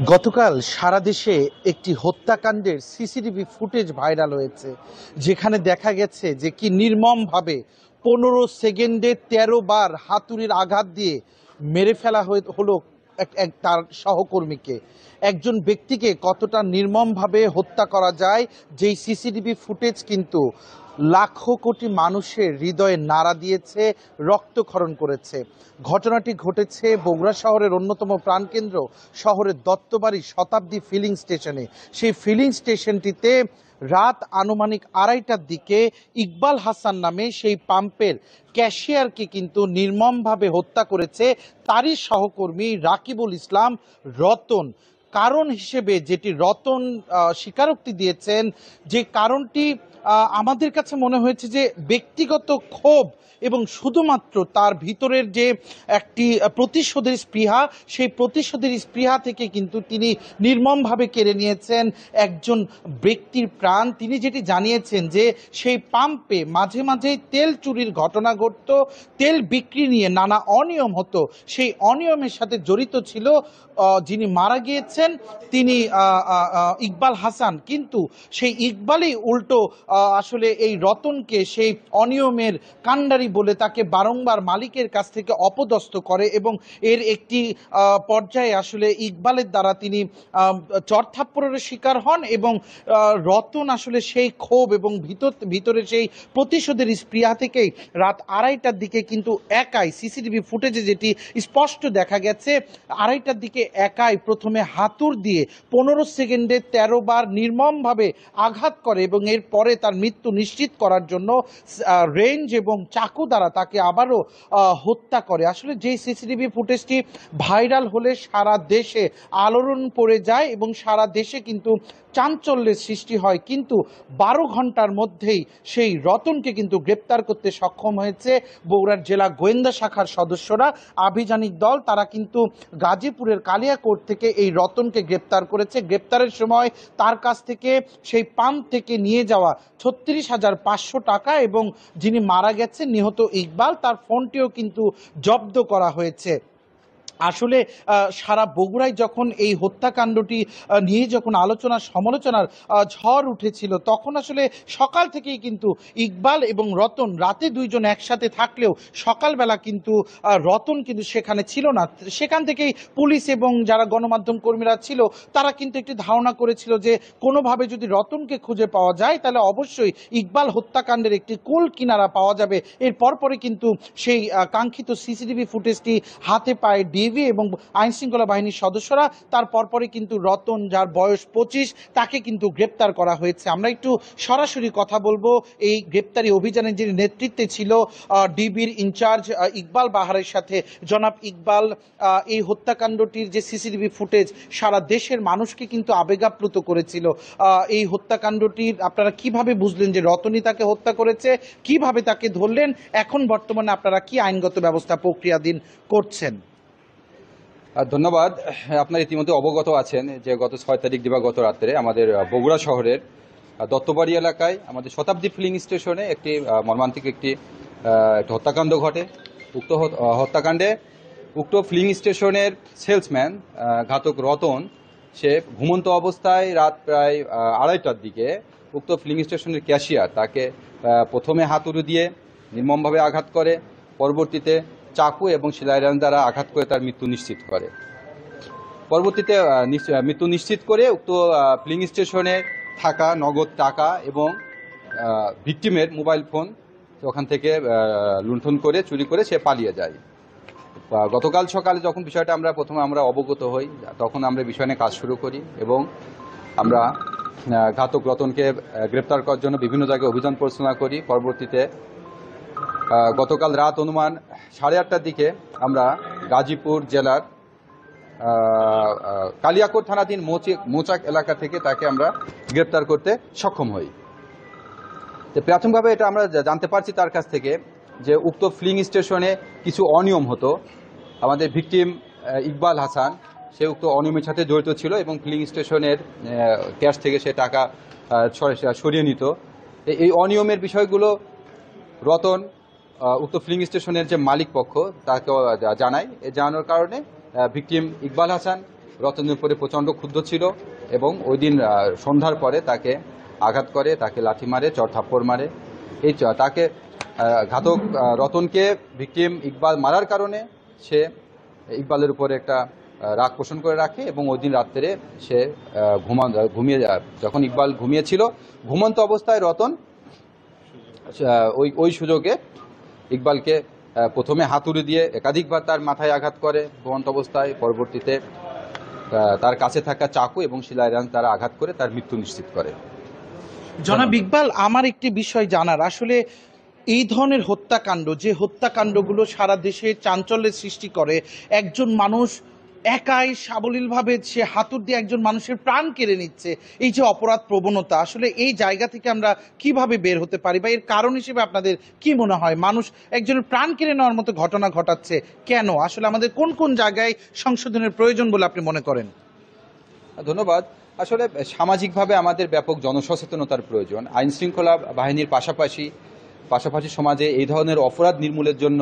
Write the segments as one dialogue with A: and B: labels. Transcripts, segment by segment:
A: গতকাল সারা দেশে একটি হত্যাকাণ্ডের সিসিটিভি ফুটেজ ভাইরাল হয়েছে, যেখানে দেখা গেছে যে কি নির্মমভাবে 15 সেকেন্ডে 13 বার হাতুড়ির আঘাত দিয়ে মেরে ফেলা হলো তার সহকর্মীকে। একজন ব্যক্তিকে কতটা নির্মমভাবে হত্যা করা যায়, যেই সিসিটিভি ফুটেজ কিন্তু লাখো কোটি মানুষের হৃদয়ে নাড়া দিয়েছে, রক্তক্ষরণ করেছে। ঘটনাটি ঘটেছে বগুড়া শহরের অন্যতম প্রাণকেন্দ্র শহরের দত্তবাড়ি শতাব্দী ফিলিং স্টেশনে। সেই ফিলিং স্টেশনটিতে রাত আনুমানিক 2:30টার দিকে ইকবাল হাসান নামে সেই পাম্পের ক্যাশিয়ারকে কিন্তু নির্মমভাবে হত্যা করেছে তারই সহকর্মী রাকিবুল ইসলাম রতন। কারণ হিসেবে যেটি রতন স্বীকারোক্তি দিয়েছেন, যে কারণটি আমাদের কাছে মনে হয়েছে যে ব্যক্তিগত ক্ষোভ এবং শুধুমাত্র তার ভিতরের যে একটি প্রতিশোধের স্পৃহা, সেই প্রতিশোধের স্পৃহা থেকে কিন্তু তিনি নির্মমভাবে কেড়ে নিয়েছেন একজন ব্যক্তির প্রাণ। তিনি যেটি জানিয়েছেন যে সেই পাম্পে মাঝে মাঝেই তেল চুরির ঘটনা ঘটত, তেল বিক্রি নিয়ে নানা অনিয়ম হতো। সেই অনিয়মের সাথে জড়িত ছিল যিনি মারা গিয়েছেন, তিনি ইকবাল হাসান। কিন্তু সেই ইকবালই উল্টো আসলে এই রতনকে সেই অনিয়মের কাণ্ডারি বলে তাকে বারংবার মালিকের কাছ থেকে অপদস্থ করে, এবং এর একটি পর্যায়ে আসলে ইকবালের দ্বারা তিনি চড়থাপ্পড়ের শিকার হন, এবং রতন আসলে সেই ক্ষোভ এবং ভিতরে সেই প্রতিশোধের স্পৃহা থেকেই রাত 2:30টার দিকে কিন্তু একাই, সিসিটিভি ফুটেজে যেটি স্পষ্ট দেখা গেছে, 2:30টার দিকে একাই প্রথমে হাতুড় দিয়ে 15 সেকেন্ডে 13 বার নির্মমভাবে আঘাত করে, এবং এরপরে তার মৃত্যু নিশ্চিত করার জন্য রেঞ্জ এবং চাকু দ্বারা তাকে আবারও হত্যা করে। আসলে যে সিসিটিভি ফুটেজটি ভাইরাল হলে সারা দেশে আলোড়ন পড়ে যায় এবং সারা দেশে কিন্তু চাঞ্চল্যের সৃষ্টি হয়, কিন্তু 12 ঘন্টার মধ্যেই সেই রতনকে কিন্তু গ্রেপ্তার করতে সক্ষম হয়েছে বগুড়ার জেলা গোয়েন্দা শাখার সদস্যরা। আভিযানিক দল তারা কিন্তু গাজীপুরের কালিয়াকোট থেকে এই রতনকে গ্রেপ্তার করেছে। গ্রেপ্তারের সময় তার কাছ থেকে সেই পাম্প থেকে নিয়ে যাওয়া 36,500 টাকা এবং যিনি মারা গেছেন নিহত ইকবাল, তার ফোনটিও কিন্তু জব্দ করা হয়েছে। আসলে সারা বগুড়ায় যখন এই হত্যাকাণ্ডটি নিয়ে যখন আলোচনা সমালোচনার ঝড় উঠেছিল, তখন আসলে সকাল থেকেই কিন্তু ইকবাল এবং রতন রাতে দুইজন একসাথে থাকলেও সকালবেলা কিন্তু রতন কিন্তু সেখানে ছিল না। সেখান থেকেই পুলিশ এবং যারা গণমাধ্যম কর্মীরা ছিল তারা কিন্তু একটি ধারণা করেছিল যে কোনোভাবে যদি রতনকে খুঁজে পাওয়া যায় তাহলে অবশ্যই ইকবাল হত্যাকাণ্ডের একটি কুল কিনারা পাওয়া যাবে। এর পরপরই কিন্তু সেই কাঙ্ক্ষিত সিসিটিভি ফুটেজটি হাতে পায় ডিবি এবং আইন শৃঙ্খলা বাহিনীর সদস্যরা। তার পরপরই কিন্তু রতন, যার বয়স 25, তাকে কিন্তু গ্রেপ্তার করা হয়েছে। আমরা একটু সরাসরি কথা বলবো এই গ্রেপ্তারি অভিযানের যিনি নেতৃত্বে ছিল ডিবির ইনচার্জ ইকবাল বাহারের সাথে। জনাব ইকবাল, এই হত্যাকাণ্ডটির যে সিসিটিভি ফুটেজ সারা দেশের মানুষকে কিন্তু আবেগাপ্লুত করেছিল, এই হত্যাকাণ্ডটির আপনারা কিভাবে বুঝলেন যে রতনই তাকে হত্যা করেছে, কিভাবে তাকে ধরলেন, এখন বর্তমানে আপনারা কি আইনগত ব্যবস্থা প্রক্রিয়াধীন করছেন?
B: ধন্যবাদ। আপনারা ইতিমধ্যে অবগত আছেন যে গত 6 তারিখ দিবাগত রাত্রে আমাদের বগুড়া শহরের দত্তবাড়ি এলাকায় আমাদের শতাব্দী ফিলিং স্টেশনে একটি মর্মান্তিক একটি হত্যাকাণ্ড ঘটে। উক্ত হত্যাকাণ্ডে উক্ত ফিলিং স্টেশনের সেলসম্যান ঘাতক রতন, সে ঘুমন্ত অবস্থায় রাত প্রায় 2:30টার দিকে উক্ত ফিলিং স্টেশনের ক্যাশিয়ার তাকে প্রথমে হাতুড়ি দিয়ে নির্মমভাবে আঘাত করে, পরবর্তীতে চাকু এবং সেলাইরান দ্বারা আঘাত করে তার মৃত্যু নিশ্চিত করে। পরবর্তীতে মৃত্যু নিশ্চিত করে উক্ত ফিলিং স্টেশনে থাকা নগদ টাকা এবং ভিকটিমের মোবাইল ফোন ওখান থেকে লুণ্ঠন করে চুরি করে সে পালিয়ে যায়। গতকাল সকালে যখন বিষয়টা প্রথমে আমরা অবগত হই, তখন আমরা বিষয় নিয়ে কাজ শুরু করি এবং আমরা ঘাতক রতনকে গ্রেপ্তার করার জন্য বিভিন্ন জায়গায় অভিযান পরিচালনা করি। পরবর্তীতে গতকাল রাত অনুমান 8:30টার দিকে আমরা গাজীপুর জেলার কালিয়াকোট থানাধীন মোচাক এলাকা থেকে তাকে আমরা গ্রেপ্তার করতে সক্ষম হই। প্রাথমিকভাবে এটা আমরা জানতে পারছি তার কাছ থেকে যে উক্ত ফিলিং স্টেশনে কিছু অনিয়ম হতো। আমাদের ভিকটিম ইকবাল হাসান, সে উক্ত অনিয়মের সাথে জড়িত ছিল এবং ফিলিং স্টেশনের ক্যাশ থেকে সে টাকা সরিয়ে নিত। এই অনিয়মের বিষয়গুলো রতন উক্ত ফিলিং স্টেশনের যে মালিক পক্ষ তাকে জানায়। জানানোর কারণে ভিকটিম ইকবাল হাসান রতনের উপরে প্রচণ্ড ক্ষুব্ধ ছিল এবং ওই দিন সন্ধ্যার পরে তাকে আঘাত করে, তাকে লাঠি মারে, চড় থাপ্পড় মারে। তাকে ঘাতক রতনকে ভিকটিম ইকবাল মারার কারণে সে ইকবালের উপরে একটা রাগ পোষণ করে রাখে এবং ওই দিন রাত্রে সে ঘুমিয়ে যখন ইকবাল ঘুমিয়েছিল, ঘুমন্ত অবস্থায় রতন ওই সুযোগে ইকবালকে প্রথমে হাতুড়ি দিয়ে একাধিকবার তার মাথায় আঘাত করে ঘুমন্ত অবস্থায়, পরবর্তীতে তার কাছে থাকা চাকু এবং শিলাইরান তারা আঘাত করে তার মৃত্যু নিশ্চিত করে।
A: জনাব ইকবাল, আমার একটি বিষয় জানার, আসলে এই ধরনের হত্যাকাণ্ড, যে হত্যাকাণ্ডগুলো সারা দেশে চাঞ্চল্যের সৃষ্টি করে, একজন মানুষ একাই সাবলীলভাবে সে হাতুড় দিয়ে একজন মানুষের প্রাণ কেড়ে নিচ্ছে, এই যে অপরাধ প্রবণতা, আসলে এই জায়গা থেকে আমরা কিভাবে বের হতে পারি, বা এর কারণ হিসেবে আপনাদের কি মনে হয়? মানুষ একজনের প্রাণ কেড়ে নেওয়ার মতো ঘটনা ঘটাচ্ছে কেন? আসলে আমাদের কোন কোন জায়গায় সংশোধনের প্রয়োজন বলে আপনি মনে করেন?
B: ধন্যবাদ। আসলে সামাজিকভাবে আমাদের ব্যাপক জনসচেতনতার প্রয়োজন। আইন শৃঙ্খলা বাহিনীর পাশাপাশি সমাজে এই ধরনের অপরাধ নির্মূলের জন্য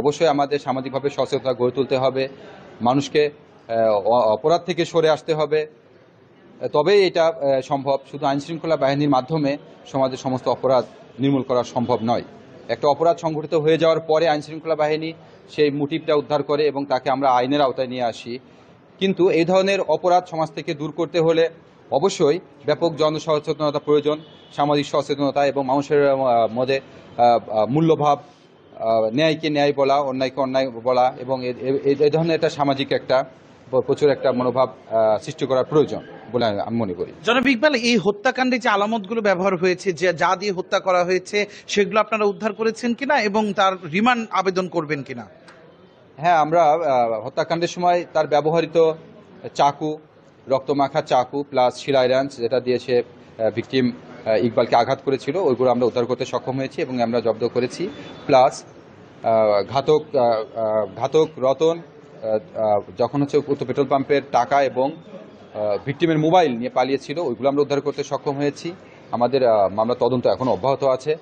B: অবশ্যই আমাদের সামাজিকভাবে সচেতনতা গড়ে তুলতে হবে, মানুষকে অপরাধ থেকে সরে আসতে হবে, তবেই এটা সম্ভব। শুধু আইন শৃঙ্খলা বাহিনীর মাধ্যমে সমাজের সমস্ত অপরাধ নির্মূল করা সম্ভব নয়। একটা অপরাধ সংঘটিত হয়ে যাওয়ার পরে আইন শৃঙ্খলা বাহিনী সেই মোটিভটা উদ্ধার করে এবং তাকে আমরা আইনের আওতায় নিয়ে আসি, কিন্তু এই ধরনের অপরাধ সমাজ থেকে দূর করতে হলে অবশ্যই ব্যাপক জনসচেতনতা প্রয়োজন, সামাজিক সচেতনতা এবং মানুষের মধ্যে মূল্যভাব, ন্যায়কে ন্যায় বলা, অন্যায়কে অন্যায় বলা, এবং এই ধরনের একটা সামাজিক একটা প্রচুর একটা মনোভাব সৃষ্টি করার প্রয়োজন বলে আমি মনে করি।
A: জনাব ইকবাল, এই হত্যাকাণ্ডে যে আলামতগুলো ব্যবহার হয়েছে, যে যা দিয়ে হত্যা করা হয়েছে, সেগুলো আপনারা উদ্ধার করেছেন কিনা এবং তার রিমান্ড আবেদন করবেন কিনা?
B: হ্যাঁ, আমরা হত্যাকাণ্ডের সময় তার ব্যবহৃত চাকু, রক্তমাখা চাকু প্লাস শিলাইরান্স যেটা দিয়ে সে ভিকটিম ইকবালকে আঘাত করেছিল, ওইগুলো আমরা উদ্ধার করতে সক্ষম হয়েছি এবং আমরা জব্দ করেছি। প্লাস ঘাতক রতন যখন হচ্ছে উক্ত পেট্রোল পাম্পের টাকা এবং ভিকটিমের মোবাইল নিয়ে পালিয়েছিল, ওইগুলো আমরা উদ্ধার করতে সক্ষম হয়েছি। আমাদের মামলা তদন্ত এখনও অব্যাহত আছে।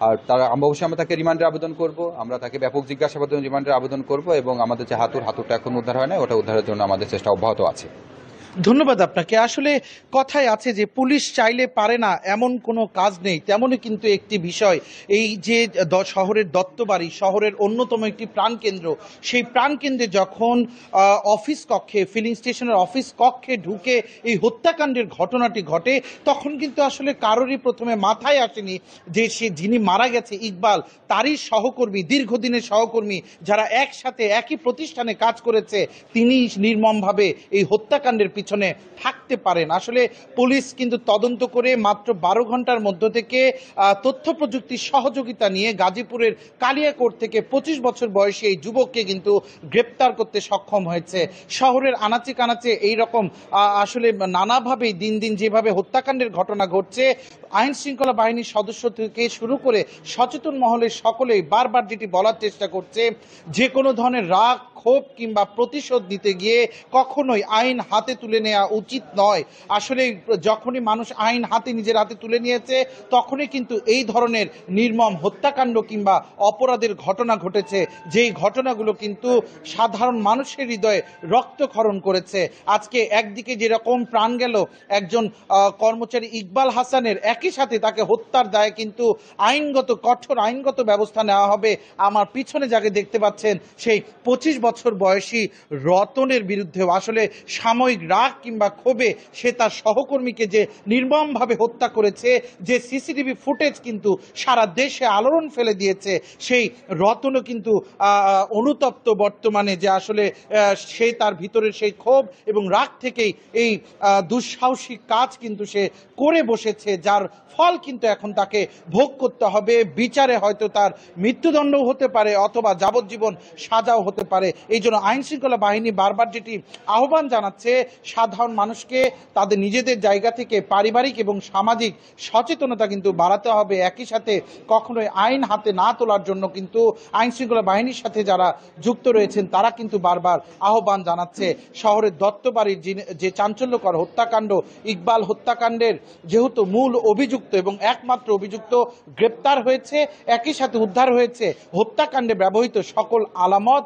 B: আর আমরা অবশ্যই তাকে রিমান্ডের আবেদন করব, আমরা তাকে ব্যাপক জিজ্ঞাসাবাদ রিমান্ডের আবেদন করব এবং আমাদের যে হাতুড়টা এখন উদ্ধার হয় না, ওটা উদ্ধারের জন্য আমাদের চেষ্টা অব্যাহত আছে।
A: ধন্যবাদ আপনাকে। আসলে কথায় আছে যে পুলিশ চাইলে পারে না, এমন কোনো কাজ নেই। তেমনই কিন্তু একটি বিষয়, এই যে শহরের দত্তবাড়ি, শহরের অন্যতম একটি প্রাণকেন্দ্র, সেই প্রাণকেন্দ্রে যখন অফিস কক্ষে, ফিলিং স্টেশনের অফিস কক্ষে ঢুকে এই হত্যাকাণ্ডের ঘটনাটি ঘটে, তখন কিন্তু আসলে কারোরই প্রথমে মাথায় আসেনি যে যিনি মারা গেছে ইকবাল, তারই সহকর্মী, দীর্ঘদিনের সহকর্মী, যারা একসাথে একই প্রতিষ্ঠানে কাজ করেছে, তিনি নির্মমভাবে এই হত্যাকাণ্ডের পিছনে থাকতে পারেন। আসলে পুলিশ কিন্তু তদন্ত করে মাত্র 12 ঘন্টার মধ্য থেকে তথ্য প্রযুক্তির সহযোগিতা নিয়ে গাজীপুরের কালিয়াকোট থেকে 25 বছর বয়সী এই যুবককে কিন্তু গ্রেপ্তার করতে সক্ষম হয়েছে। শহরের আনাচে কানাচে এইরকম আসলে নানাভাবেই দিন দিন যেভাবে হত্যাকাণ্ডের ঘটনা ঘটছে, আইন শৃঙ্খলা বাহিনীর সদস্য থেকে শুরু করে সচেতন মহলের সকলেই বারবার যেটি বলার চেষ্টা করছে, যে কোনো ধরনের রাগ, ক্ষোভ কিংবা প্রতিশোধ নিতে গিয়ে কখনোই আইন হাতে তুলে নেওয়া উচিত নয়। আসলে যখনই মানুষ আইন নিজের হাতে তুলে নিয়েছে, তখনই কিন্তু এই ধরনের নির্মম হত্যাকাণ্ড কিংবা অপরাধের ঘটনা ঘটেছে, যেই ঘটনাগুলো কিন্তু সাধারণ মানুষের হৃদয়ে রক্তক্ষরণ করেছে। আজকে একদিকে যেরকম প্রাণ গেল একজন কর্মচারী ইকবাল হাসানের, একই সাথে তাকে হত্যার দায়ে কিন্তু কঠোর আইনগত ব্যবস্থা নেওয়া হবে। আমার পিছনে যাকে দেখতে পাচ্ছেন, সেই 25 বছর বয়সী রতনের বিরুদ্ধেও আসলে সাময়িক রাগ কিংবা ক্ষোভে সে তার সহকর্মীকে যে নির্মমভাবে হত্যা করেছে, যে সিসিটিভি ফুটেজ কিন্তু সারা দেশে আলোড়ন ফেলে দিয়েছে, সেই রতনও কিন্তু অনুতপ্ত বর্তমানে, যে আসলে সে তার ভিতরের সেই ক্ষোভ এবং রাগ থেকেই এই দুঃসাহসিক কাজ কিন্তু সে করে বসেছে, যার ফল কিন্তু এখন তাকে ভোগ করতে হবে। বিচারে হয়তো তার মৃত্যুদণ্ডও হতে পারে অথবা যাবজ্জীবন সাজাও হতে পারে। এই জন্য আইন শৃঙ্খলা বাহিনী বারবার যেটি আহ্বান জানাচ্ছে, সাধারণ মানুষকে তাদের নিজেদের জায়গা থেকে পারিবারিক এবং সামাজিক সচেতনতা কিন্তু বাড়াতে হবে। একই সাথে কখনোই আইন হাতে না তোলার জন্য কিন্তু আইন শৃঙ্খলা বাহিনীর সাথে যারা যুক্ত রয়েছেন তারা কিন্তু বারবার আহ্বান জানাচ্ছে। শহরের দত্তবাড়ির যে চাঞ্চল্যকর হত্যাকাণ্ড, ইকবাল হত্যাকাণ্ডের যেহেতু মূল অভিযুক্ত এবং একমাত্র অভিযুক্ত গ্রেপ্তার হয়েছে, একই সাথে উদ্ধার হয়েছে হত্যাকাণ্ডে ব্যবহৃত সকল আলামত,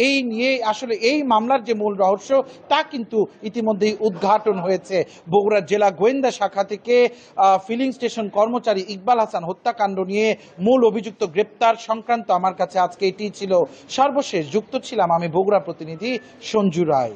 A: এই নিয়ে আসলে এই মামলার যে মূল রহস্য তা কিন্তু ইতিমধ্যেই উদ্ঘাটন হয়েছে। বগুড়া জেলা গোয়েন্দা শাখা থেকে ফিলিং স্টেশন কর্মচারী ইকবাল হাসান হত্যাকাণ্ড নিয়ে মূল অভিযুক্ত গ্রেপ্তার সংক্রান্ত আমার কাছে আজকে এটি ছিল সর্বশেষ। যুক্ত ছিলাম আমি বগুড়া প্রতিনিধি সঞ্জু রায়।